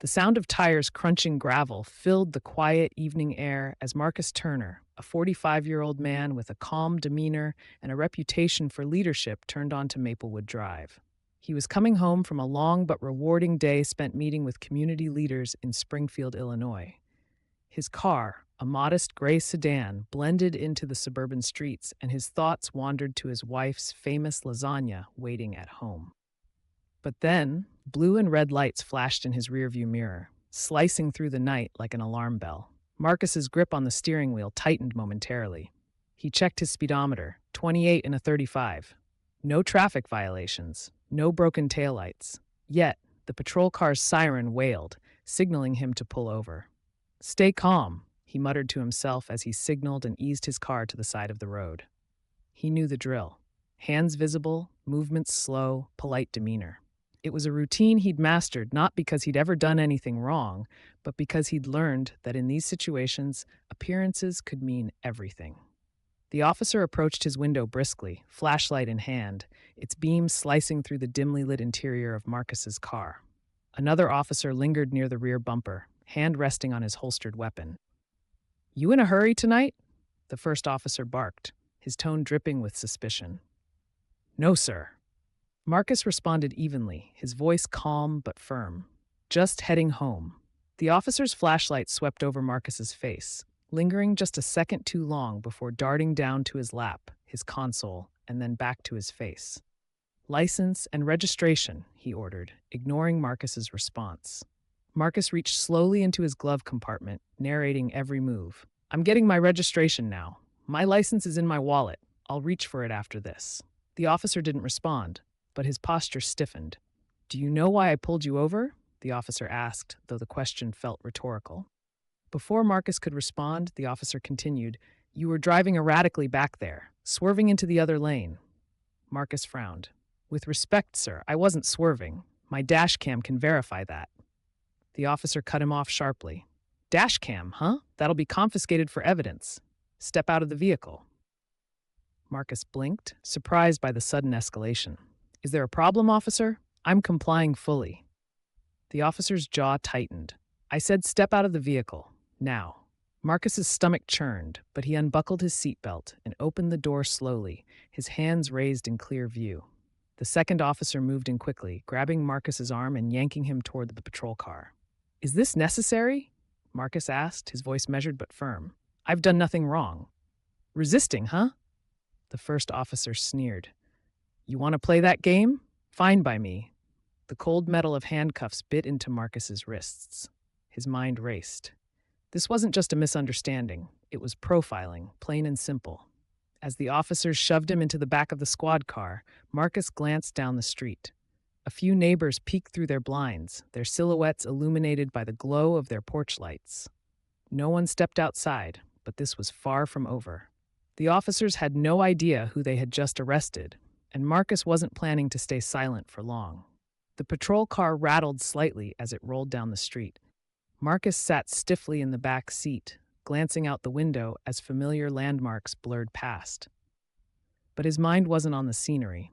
The sound of tires crunching gravel filled the quiet evening air as Marcus Turner, a 45-year-old man with a calm demeanor and a reputation for leadership, turned onto Maplewood Drive. He was coming home from a long but rewarding day spent meeting with community leaders in Springfield, Illinois. His car, a modest gray sedan, blended into the suburban streets, and his thoughts wandered to his wife's famous lasagna waiting at home. But then, blue and red lights flashed in his rearview mirror, slicing through the night like an alarm bell. Marcus's grip on the steering wheel tightened momentarily. He checked his speedometer, 28 and a 35. No traffic violations, no broken taillights. Yet, the patrol car's siren wailed, signaling him to pull over. "Stay calm," he muttered to himself as he signaled and eased his car to the side of the road. He knew the drill. Hands visible, movements slow, polite demeanor. It was a routine he'd mastered not because he'd ever done anything wrong, but because he'd learned that in these situations, appearances could mean everything. The officer approached his window briskly, flashlight in hand, its beams slicing through the dimly lit interior of Marcus's car. Another officer lingered near the rear bumper, hand resting on his holstered weapon. "You in a hurry tonight?" the first officer barked, his tone dripping with suspicion. "No, sir." Marcus responded evenly, his voice calm but firm. "Just heading home." The officer's flashlight swept over Marcus's face, lingering just a second too long before darting down to his lap, his console, and then back to his face. "License and registration," he ordered, ignoring Marcus's response. Marcus reached slowly into his glove compartment, narrating every move. "I'm getting my registration now. My license is in my wallet. I'll reach for it after this." The officer didn't respond, but his posture stiffened. "Do you know why I pulled you over?" the officer asked, though the question felt rhetorical. Before Marcus could respond, the officer continued, "You were driving erratically back there, swerving into the other lane." Marcus frowned. "With respect, sir, I wasn't swerving. My dash cam can verify that." The officer cut him off sharply. "Dash cam, huh? That'll be confiscated for evidence. Step out of the vehicle." Marcus blinked, surprised by the sudden escalation. "Is there a problem, officer? I'm complying fully." The officer's jaw tightened. "I said step out of the vehicle. Now." Marcus's stomach churned, but he unbuckled his seatbelt and opened the door slowly, his hands raised in clear view. The second officer moved in quickly, grabbing Marcus's arm and yanking him toward the patrol car. "Is this necessary?" Marcus asked, his voice measured but firm. "I've done nothing wrong." "Resisting, huh?" The first officer sneered. "You want to play that game? Fine by me." The cold metal of handcuffs bit into Marcus's wrists. His mind raced. This wasn't just a misunderstanding. It was profiling, plain and simple. As the officers shoved him into the back of the squad car, Marcus glanced down the street. A few neighbors peeked through their blinds, their silhouettes illuminated by the glow of their porch lights. No one stepped outside, but this was far from over. The officers had no idea who they had just arrested, and Marcus wasn't planning to stay silent for long. The patrol car rattled slightly as it rolled down the street. Marcus sat stiffly in the back seat, glancing out the window as familiar landmarks blurred past. But his mind wasn't on the scenery.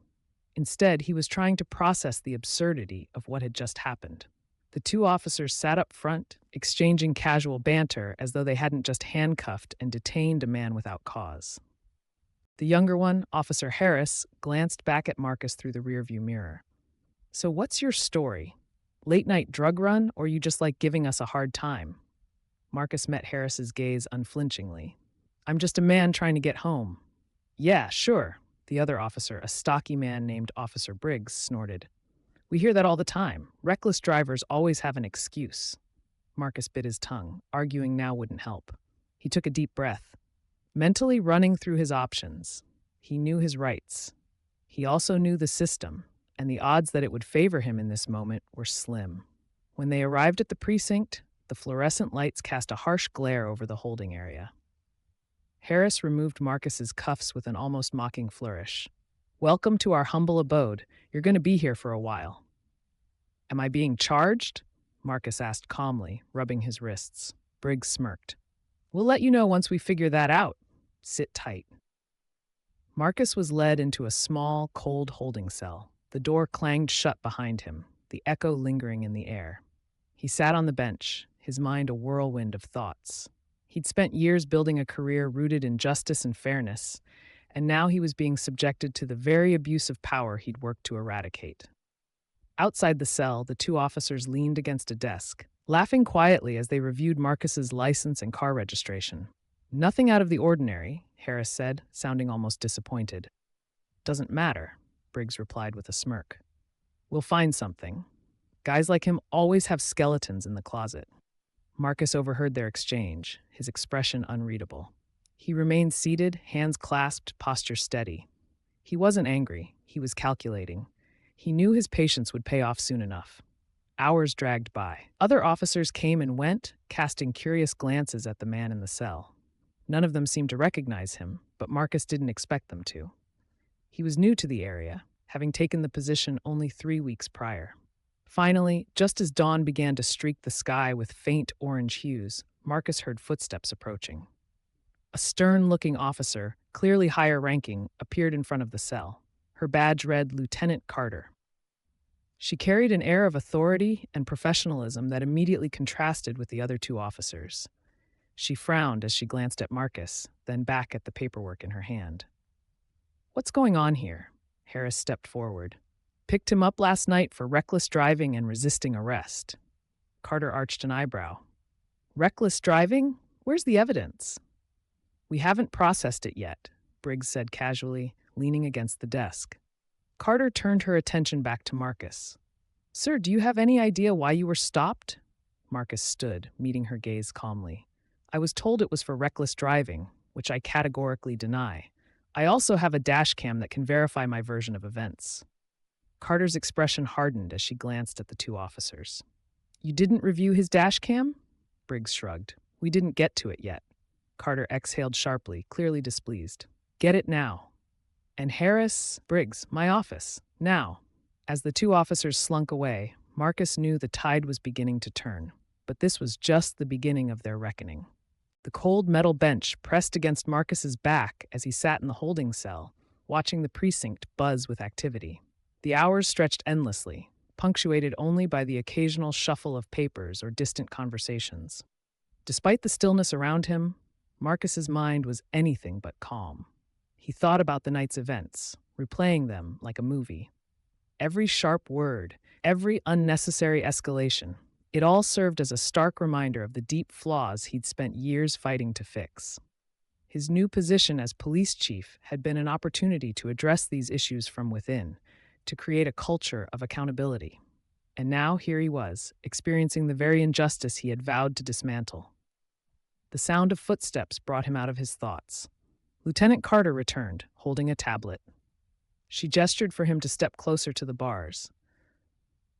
Instead, he was trying to process the absurdity of what had just happened. The two officers sat up front, exchanging casual banter as though they hadn't just handcuffed and detained a man without cause. The younger one, Officer Harris, glanced back at Marcus through the rearview mirror. "So what's your story? Late-night drug run, or you just like giving us a hard time?" Marcus met Harris's gaze unflinchingly. "I'm just a man trying to get home." "Yeah, sure," the other officer, a stocky man named Officer Briggs, snorted. "We hear that all the time. Reckless drivers always have an excuse." Marcus bit his tongue, arguing now wouldn't help. He took a deep breath, mentally running through his options. He knew his rights. He also knew the system, and the odds that it would favor him in this moment were slim. When they arrived at the precinct, the fluorescent lights cast a harsh glare over the holding area. Harris removed Marcus's cuffs with an almost mocking flourish. "Welcome to our humble abode. You're going to be here for a while." "Am I being charged?" Marcus asked calmly, rubbing his wrists. Briggs smirked. "We'll let you know once we figure that out. Sit tight." Marcus was led into a small, cold holding cell. The door clanged shut behind him, the echo lingering in the air. He sat on the bench, his mind a whirlwind of thoughts. He'd spent years building a career rooted in justice and fairness, and now he was being subjected to the very abuse of power he'd worked to eradicate. Outside the cell, the two officers leaned against a desk, laughing quietly as they reviewed Marcus's license and car registration. "Nothing out of the ordinary," Harris said, sounding almost disappointed. "Doesn't matter," Briggs replied with a smirk. "We'll find something. Guys like him always have skeletons in the closet." Marcus overheard their exchange, his expression unreadable. He remained seated, hands clasped, posture steady. He wasn't angry, he was calculating. He knew his patience would pay off soon enough. Hours dragged by. Other officers came and went, casting curious glances at the man in the cell. None of them seemed to recognize him, but Marcus didn't expect them to. He was new to the area, having taken the position only 3 weeks prior. Finally, just as dawn began to streak the sky with faint orange hues, Marcus heard footsteps approaching. A stern-looking officer, clearly higher ranking, appeared in front of the cell. Her badge read Lieutenant Carter. She carried an air of authority and professionalism that immediately contrasted with the other two officers. She frowned as she glanced at Marcus, then back at the paperwork in her hand. "What's going on here?" Harris stepped forward. "Picked him up last night for reckless driving and resisting arrest." Carter arched an eyebrow. "Reckless driving? Where's the evidence?" "We haven't processed it yet," Briggs said casually, leaning against the desk. Carter turned her attention back to Marcus. "Sir, do you have any idea why you were stopped?" Marcus stood, meeting her gaze calmly. "I was told it was for reckless driving, which I categorically deny. I also have a dash cam that can verify my version of events." Carter's expression hardened as she glanced at the two officers. "You didn't review his dash cam?" Briggs shrugged. "We didn't get to it yet." Carter exhaled sharply, clearly displeased. "Get it now." "And Harris, Briggs, my office, now." As the two officers slunk away, Marcus knew the tide was beginning to turn, but this was just the beginning of their reckoning. The cold metal bench pressed against Marcus's back as he sat in the holding cell, watching the precinct buzz with activity. The hours stretched endlessly, punctuated only by the occasional shuffle of papers or distant conversations. Despite the stillness around him, Marcus's mind was anything but calm. He thought about the night's events, replaying them like a movie. Every sharp word, every unnecessary escalation, it all served as a stark reminder of the deep flaws he'd spent years fighting to fix. His new position as police chief had been an opportunity to address these issues from within, to create a culture of accountability. And now here he was, experiencing the very injustice he had vowed to dismantle. The sound of footsteps brought him out of his thoughts. Lieutenant Carter returned, holding a tablet. She gestured for him to step closer to the bars.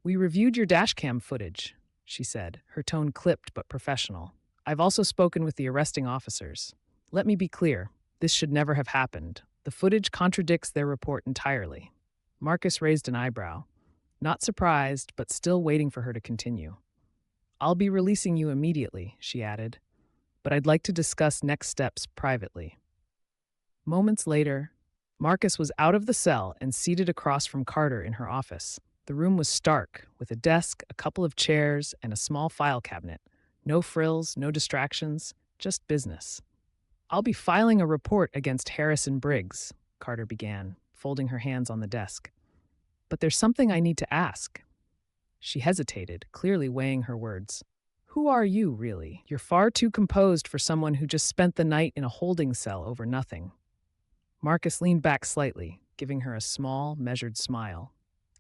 "We reviewed your dashcam footage," she said, her tone clipped but professional. "I've also spoken with the arresting officers. Let me be clear, this should never have happened. The footage contradicts their report entirely." Marcus raised an eyebrow, not surprised, but still waiting for her to continue. "I'll be releasing you immediately," she added, "but I'd like to discuss next steps privately." Moments later, Marcus was out of the cell and seated across from Carter in her office. The room was stark, with a desk, a couple of chairs, and a small file cabinet. No frills, no distractions, just business. "I'll be filing a report against Harris and Briggs," Carter began, folding her hands on the desk. "But there's something I need to ask." She hesitated, clearly weighing her words. "Who are you, really? You're far too composed for someone who just spent the night in a holding cell over nothing." Marcus leaned back slightly, giving her a small, measured smile.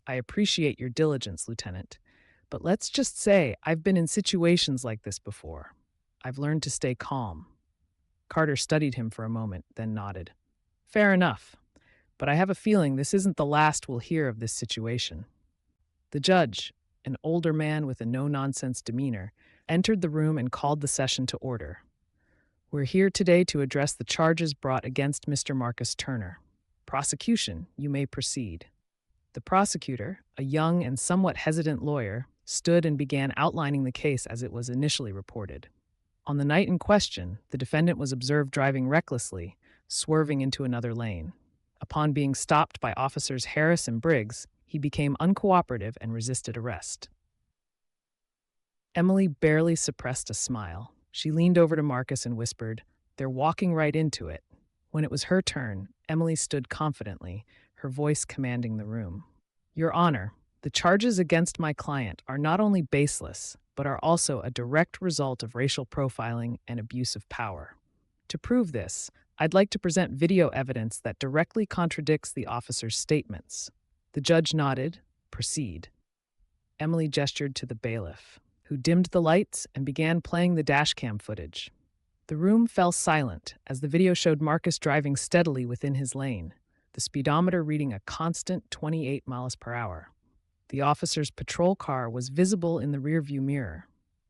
"I appreciate your diligence, Lieutenant, but let's just say I've been in situations like this before. I've learned to stay calm." Carter studied him for a moment, then nodded. "Fair enough, but I have a feeling this isn't the last we'll hear of this situation." The judge, an older man with a no-nonsense demeanor, entered the room and called the session to order. "We're here today to address the charges brought against Mr. Marcus Turner. Prosecution, you may proceed." The prosecutor, a young and somewhat hesitant lawyer, stood and began outlining the case as it was initially reported. On the night in question, the defendant was observed driving recklessly, swerving into another lane. Upon being stopped by officers Harris and Briggs, he became uncooperative and resisted arrest. Emily barely suppressed a smile. She leaned over to Marcus and whispered, "They're walking right into it." When it was her turn, Emily stood confidently, her voice commanding the room. "Your Honor, the charges against my client are not only baseless, but are also a direct result of racial profiling and abuse of power. To prove this, I'd like to present video evidence that directly contradicts the officer's statements." The judge nodded. "Proceed." Emily gestured to the bailiff, who dimmed the lights and began playing the dashcam footage. The room fell silent as the video showed Marcus driving steadily within his lane, the speedometer reading a constant 28 miles per hour. The officer's patrol car was visible in the rearview mirror,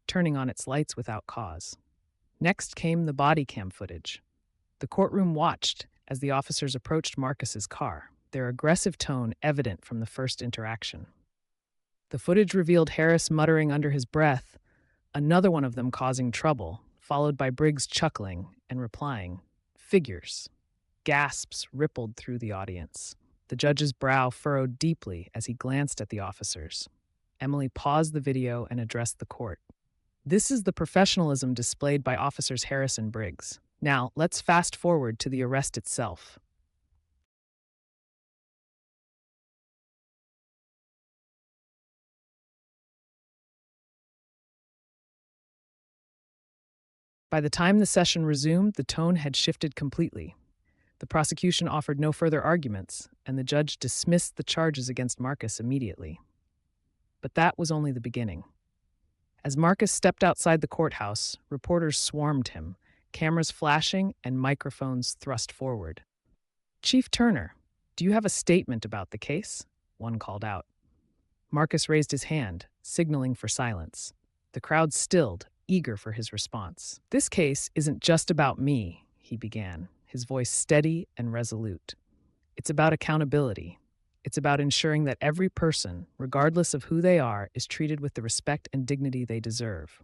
turning on its lights without cause. Next came the body cam footage. The courtroom watched as the officers approached Marcus's car, their aggressive tone evident from the first interaction. The footage revealed Harris muttering under his breath, another one of them causing trouble, followed by Briggs chuckling and replying, "Figures." Gasps rippled through the audience. The judge's brow furrowed deeply as he glanced at the officers. Emily paused the video and addressed the court. "This is the professionalism displayed by Officers Harris and Briggs. Now, let's fast forward to the arrest itself." By the time the session resumed, the tone had shifted completely. The prosecution offered no further arguments, and the judge dismissed the charges against Marcus immediately. But that was only the beginning. As Marcus stepped outside the courthouse, reporters swarmed him, cameras flashing and microphones thrust forward. "Chief Turner, do you have a statement about the case?" one called out. Marcus raised his hand, signaling for silence. The crowd stilled, eager for his response. "This case isn't just about me," he began, his voice steady and resolute. "It's about accountability. It's about ensuring that every person, regardless of who they are, is treated with the respect and dignity they deserve.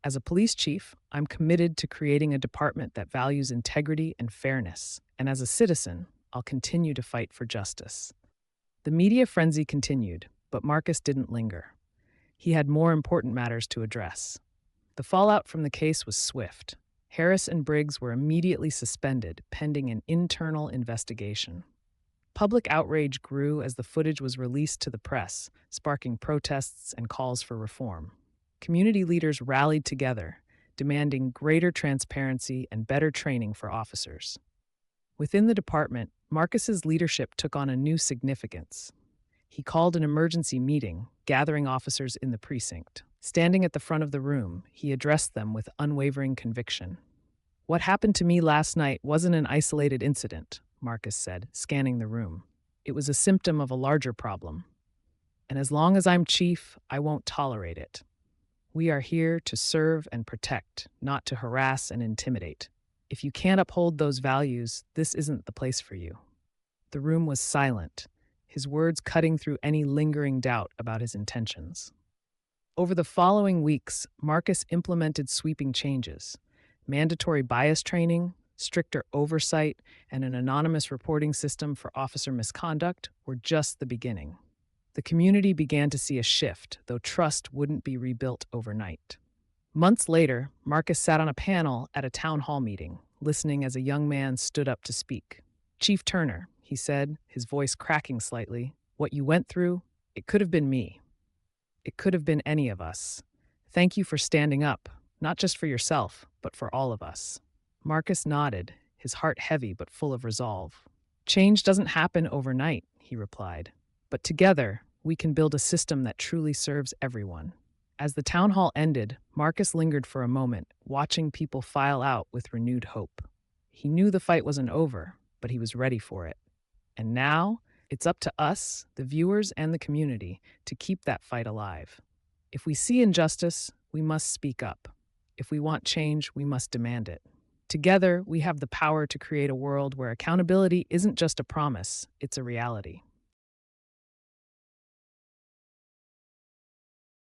As a police chief, I'm committed to creating a department that values integrity and fairness, and as a citizen, I'll continue to fight for justice." The media frenzy continued, but Marcus didn't linger. He had more important matters to address. The fallout from the case was swift. Harris and Briggs were immediately suspended, pending an internal investigation. Public outrage grew as the footage was released to the press, sparking protests and calls for reform. Community leaders rallied together, demanding greater transparency and better training for officers. Within the department, Marcus's leadership took on a new significance. He called an emergency meeting, gathering officers in the precinct. Standing at the front of the room, he addressed them with unwavering conviction. "What happened to me last night wasn't an isolated incident," Marcus said, scanning the room. "It was a symptom of a larger problem. And as long as I'm chief, I won't tolerate it. We are here to serve and protect, not to harass and intimidate. If you can't uphold those values, this isn't the place for you." The room was silent, his words cutting through any lingering doubt about his intentions. Over the following weeks, Marcus implemented sweeping changes. Mandatory bias training, stricter oversight, and an anonymous reporting system for officer misconduct were just the beginning. The community began to see a shift, though trust wouldn't be rebuilt overnight. Months later, Marcus sat on a panel at a town hall meeting, listening as a young man stood up to speak. "Chief Turner," he said, his voice cracking slightly, "what you went through, it could have been me. It could have been any of us. Thank you for standing up, not just for yourself, but for all of us." Marcus nodded, his heart heavy but full of resolve. "Change doesn't happen overnight," he replied. "But together, we can build a system that truly serves everyone." As the town hall ended, Marcus lingered for a moment, watching people file out with renewed hope. He knew the fight wasn't over, but he was ready for it. And now, it's up to us, the viewers and the community, to keep that fight alive. If we see injustice, we must speak up. If we want change, we must demand it. Together, we have the power to create a world where accountability isn't just a promise, it's a reality.